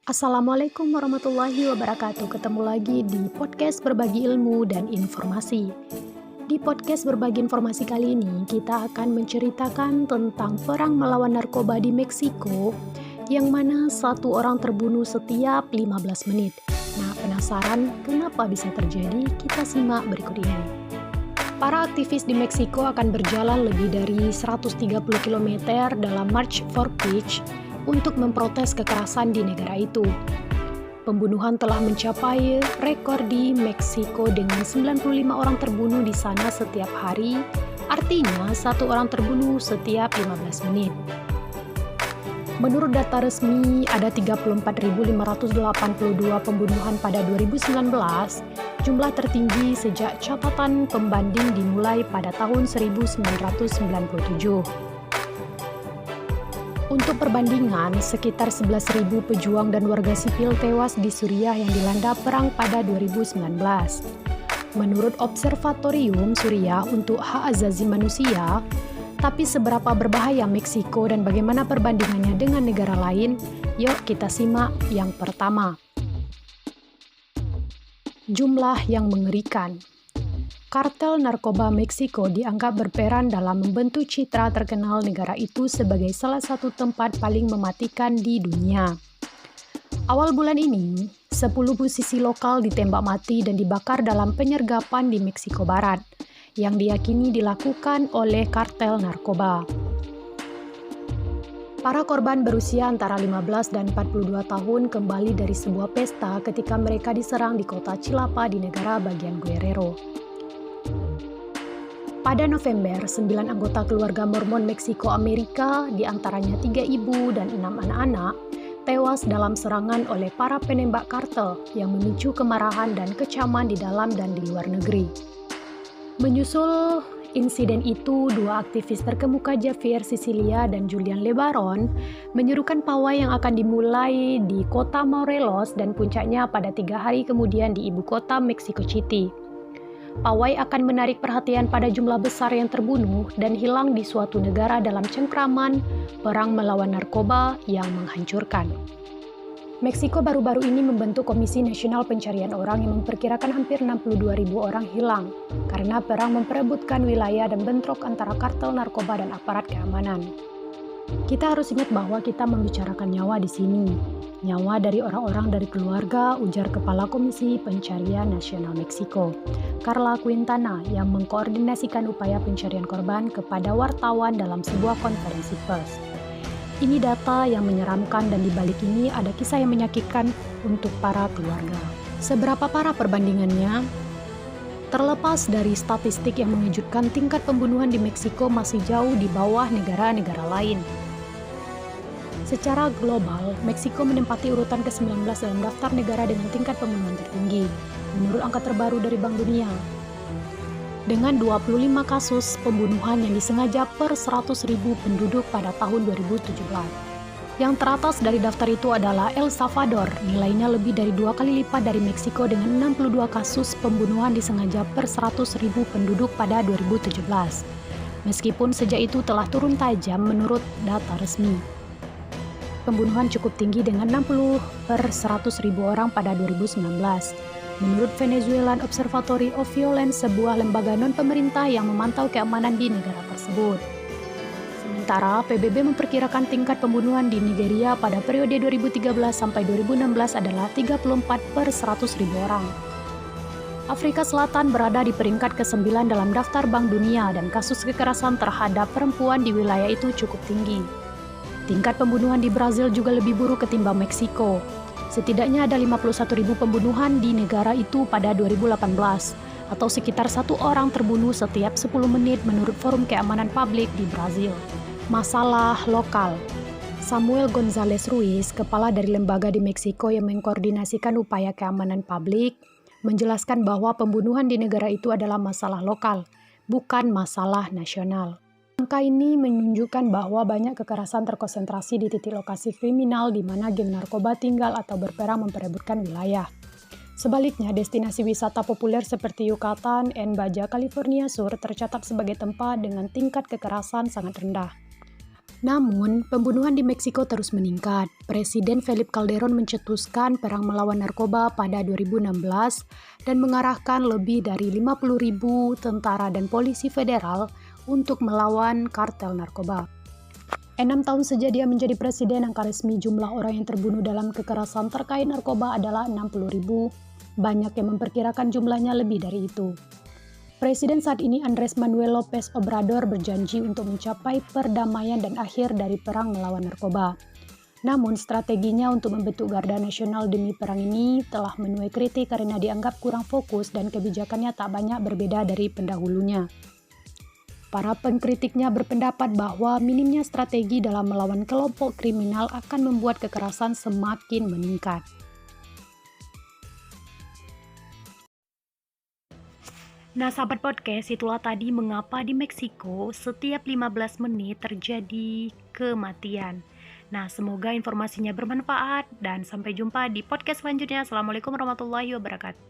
Assalamualaikum warahmatullahi wabarakatuh. Ketemu lagi di podcast berbagi ilmu dan informasi. Di podcast berbagi informasi kali ini, kita akan menceritakan tentang perang melawan narkoba di Meksiko, yang mana satu orang terbunuh setiap 15 menit. Nah, penasaran kenapa bisa terjadi? Kita simak berikut ini. Para aktivis di Meksiko akan berjalan lebih dari 130 km dalam March for Peace untuk memprotes kekerasan di negara itu. Pembunuhan telah mencapai rekor di Meksiko dengan 95 orang terbunuh di sana setiap hari, artinya satu orang terbunuh setiap 15 menit. Menurut data resmi, ada 34.582 pembunuhan pada 2019, jumlah tertinggi sejak catatan pembanding dimulai pada tahun 1997. Untuk perbandingan, sekitar 11.000 pejuang dan warga sipil tewas di Suriah yang dilanda perang pada 2019. Menurut Observatorium Suriah untuk Hak Azazi Manusia, tapi seberapa berbahaya Meksiko dan bagaimana perbandingannya dengan negara lain? Yuk kita simak yang pertama. Jumlah yang mengerikan. Kartel narkoba Meksiko dianggap berperan dalam membentuk citra terkenal negara itu sebagai salah satu tempat paling mematikan di dunia. Awal bulan ini, 10 musisi lokal ditembak mati dan dibakar dalam penyergapan di Meksiko Barat, yang diyakini dilakukan oleh kartel narkoba. Para korban berusia antara 15 dan 42 tahun kembali dari sebuah pesta ketika mereka diserang di kota Chilapa di negara bagian Guerrero. Pada November, 9 anggota keluarga Mormon Meksiko Amerika, diantaranya 3 ibu dan 6 anak-anak, tewas dalam serangan oleh para penembak kartel yang memicu kemarahan dan kecaman di dalam dan di luar negeri. Menyusul insiden itu, 2 aktivis terkemuka Javier Sicilia dan Julian LeBaron menyerukan pawai yang akan dimulai di kota Morelos dan puncaknya pada 3 hari kemudian di ibu kota Mexico City. Pawai akan menarik perhatian pada jumlah besar yang terbunuh dan hilang di suatu negara dalam cengkraman perang melawan narkoba yang menghancurkan. Meksiko baru-baru ini membentuk Komisi Nasional Pencarian Orang yang memperkirakan hampir 62.000 orang hilang karena perang memperebutkan wilayah dan bentrok antara kartel narkoba dan aparat keamanan. Kita harus ingat bahwa kita membicarakan nyawa di sini. Nyawa dari orang-orang dari keluarga, ujar Kepala Komisi Pencarian Nasional Meksiko, Carla Quintana, yang mengkoordinasikan upaya pencarian korban kepada wartawan dalam sebuah konferensi pers. Ini data yang menyeramkan dan di balik ini ada kisah yang menyakitkan untuk para keluarga. Seberapa parah perbandingannya? Terlepas dari statistik yang mengejutkan, tingkat pembunuhan di Meksiko masih jauh di bawah negara-negara lain. Secara global, Meksiko menempati urutan ke-19 dalam daftar negara dengan tingkat pembunuhan tertinggi, menurut angka terbaru dari Bank Dunia. Dengan 25 kasus pembunuhan yang disengaja per 100.000 penduduk pada tahun 2017. Yang teratas dari daftar itu adalah El Salvador, nilainya lebih dari 2 kali lipat dari Meksiko dengan 62 kasus pembunuhan disengaja per 100.000 penduduk pada 2017. Meskipun sejak itu telah turun tajam menurut data resmi. Pembunuhan cukup tinggi dengan 60 per 100.000 orang pada 2019. Menurut Venezuelan Observatory of Violence, sebuah lembaga non-pemerintah yang memantau keamanan di negara tersebut. Sementara, PBB memperkirakan tingkat pembunuhan di Nigeria pada periode 2013 sampai 2016 adalah 34 per 100.000 orang. Afrika Selatan berada di peringkat ke-9 dalam daftar Bank Dunia dan kasus kekerasan terhadap perempuan di wilayah itu cukup tinggi. Tingkat pembunuhan di Brazil juga lebih buruk ketimbang Meksiko. Setidaknya ada 51.000 pembunuhan di negara itu pada 2018, atau sekitar 1 orang terbunuh setiap 10 menit menurut Forum Keamanan Publik di Brazil. Masalah lokal. Samuel González Ruiz, kepala dari lembaga di Meksiko yang mengkoordinasikan upaya keamanan publik, menjelaskan bahwa pembunuhan di negara itu adalah masalah lokal, bukan masalah nasional. Angka ini menunjukkan bahwa banyak kekerasan terkonsentrasi di titik lokasi kriminal di mana geng narkoba tinggal atau berperang memperebutkan wilayah. Sebaliknya, destinasi wisata populer seperti Yucatan dan Baja California Sur tercatat sebagai tempat dengan tingkat kekerasan sangat rendah. Namun, pembunuhan di Meksiko terus meningkat. Presiden Felipe Calderon mencetuskan perang melawan narkoba pada 2016 dan mengarahkan lebih dari 50.000 tentara dan polisi federal untuk melawan kartel narkoba. 6 tahun sejak dia menjadi presiden, angka resmi jumlah orang yang terbunuh dalam kekerasan terkait narkoba adalah 60.000. Banyak yang memperkirakan jumlahnya lebih dari itu. Presiden saat ini Andrés Manuel López Obrador berjanji untuk mencapai perdamaian dan akhir dari perang melawan narkoba. Namun strateginya untuk membentuk Garda Nasional demi perang ini telah menuai kritik karena dianggap kurang fokus dan kebijakannya tak banyak berbeda dari pendahulunya. Para pengkritiknya berpendapat bahwa minimnya strategi dalam melawan kelompok kriminal akan membuat kekerasan semakin meningkat. Nah, sahabat podcast, itulah tadi mengapa di Meksiko setiap 15 menit terjadi kematian. Nah, semoga informasinya bermanfaat dan sampai jumpa di podcast selanjutnya. Assalamualaikum warahmatullahi wabarakatuh.